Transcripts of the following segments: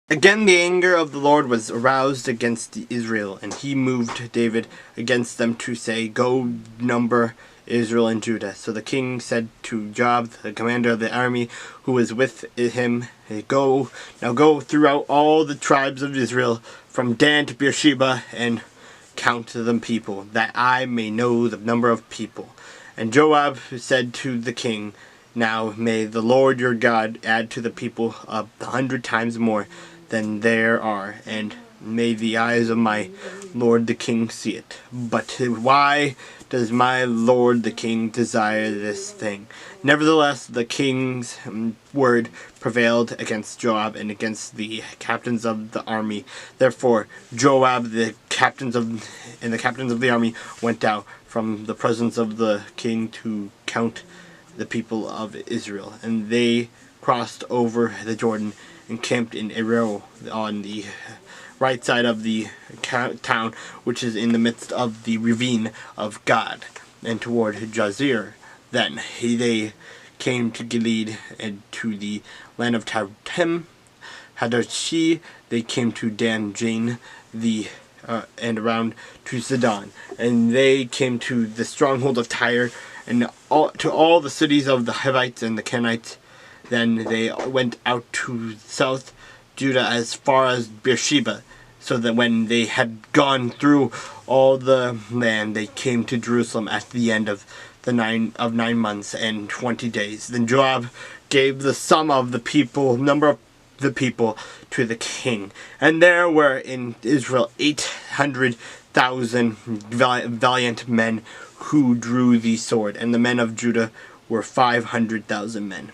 Again the anger of the Lord was aroused against Israel, and he moved David against them to say, "Go number Israel and Judah." So the king said to Joab, the commander of the army, who was with him, "Go throughout all the tribes of Israel, from Dan to Beersheba, and count the people, that I may know the number of people." And Joab said to the king, "Now may the Lord your God add to the people 100 times more than there are, and may the eyes of my lord the king see it. But why does my lord the king desire this thing?" Nevertheless, the king's word prevailed against Joab and against the captains of the army. Therefore, Joab, the captains of the army went out from the presence of the king to count the people of Israel, and they crossed over the Jordan and camped in Aroer on the right side of the town, which is in the midst of the ravine of Gad, and toward Jazer. Then they came to Gilead and to the land of Tahtim, Hadashi. They came to Dan Jain, and around to Zidon, and they came to the stronghold of Tyre, and to all the cities of the Hivites and the Kenites. Then they went out to South Judah as far as Beersheba, so that when they had gone through all the land, they came to Jerusalem at the end of 9 months and 20 days. Then Joab gave the sum of the people, number of the people, to the king, and there were in Israel 800,000 valiant men who drew the sword, and the men of Judah were 500,000 men.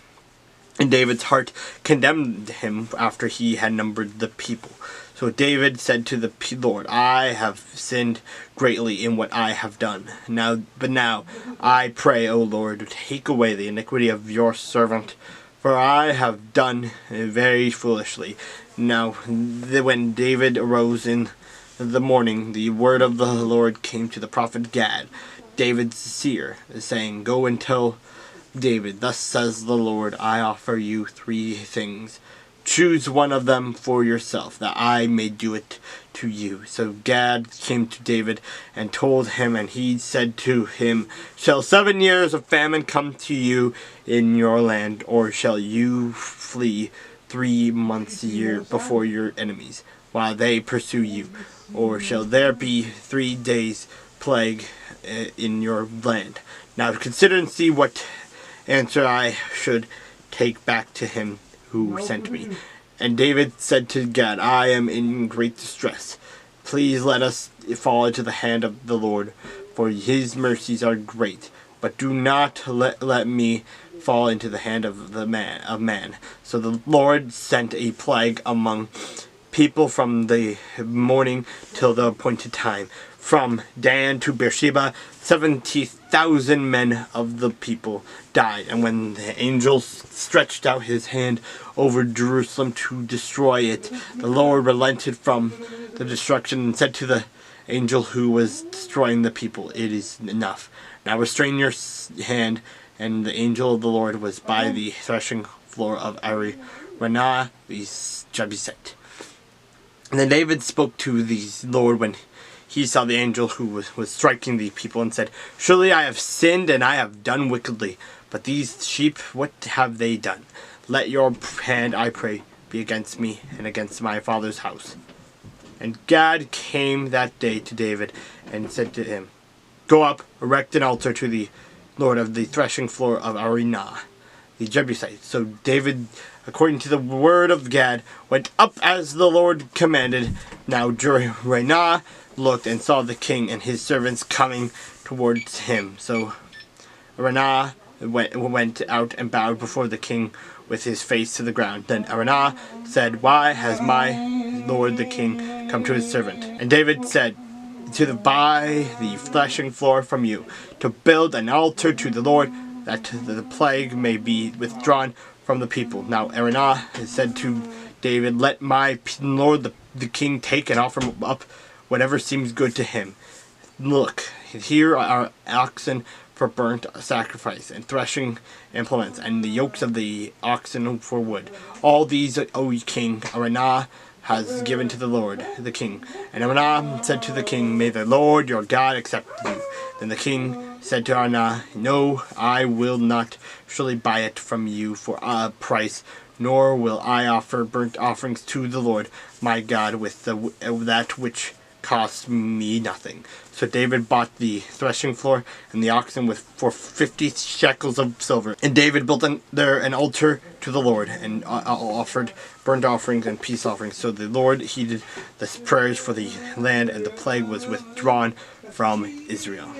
And David's heart condemned him after he had numbered the people. So David said to the Lord, "I have sinned greatly in what I have done. But now I pray, O Lord, take away the iniquity of your servant, for I have done very foolishly." Now when David arose in the morning, the word of the Lord came to the prophet Gad, David's seer, saying, "Go and tell David, thus says the Lord, I offer you 3 things. Choose one of them for yourself, that I may do it to you." So Gad came to David and told him, and he said to him, "Shall 7 years of famine come to you in your land, or shall you flee 3 months a year before your enemies, while they pursue you? Or shall there be 3 days plague in your land? Now consider and see what answer I should take back to him who sent me." And David said to Gad, "I am in great distress. Please let us fall into the hand of the Lord, for his mercies are great. But do not let me fall into the hand of man." So the Lord sent a plague among people from the morning till the appointed time. From Dan to Beersheba, 70,000 men of the people died. And when the angel stretched out his hand over Jerusalem to destroy it, the Lord relented from the destruction and said to the angel who was destroying the people, "It is enough. Now restrain your hand." And the angel of the Lord was by the threshing floor of Araunah the Jebusite. And then David spoke to the Lord when he saw the angel who was striking the people, and said, "Surely I have sinned, and I have done wickedly. But these sheep, what have they done? Let your hand, I pray, be against me and against my father's house." And Gad came that day to David and said to him, "Go up, erect an altar to the Lord of the threshing floor of Araunah the Jebusite." So David, according to the word of Gad, went up as the Lord commanded. Now Araunah looked and saw the king and his servants coming towards him. So Araunah went out and bowed before the king with his face to the ground. Then Araunah said, "Why has my lord the king come to his servant?" And David said, "To buy the threshing floor from you, to build an altar to the Lord, that the plague may be withdrawn from the people." Now Araunah said to David, "Let my lord the king take and offer up whatever seems good to him. Look, here are oxen for burnt sacrifice, and threshing implements, and the yokes of the oxen for wood. All these, O king, Araunah has given to the Lord, the king. And Araunah said to the king, May the Lord your God accept you. Then the king said to Araunah, No, I will not surely buy it from you for a price, nor will I offer burnt offerings to the Lord my God with that which cost me nothing. So David bought the threshing floor and the oxen for 50 shekels of silver. And David built there an altar to the Lord and offered burnt offerings and peace offerings. So the Lord heeded the prayers for the land, and the plague was withdrawn from Israel.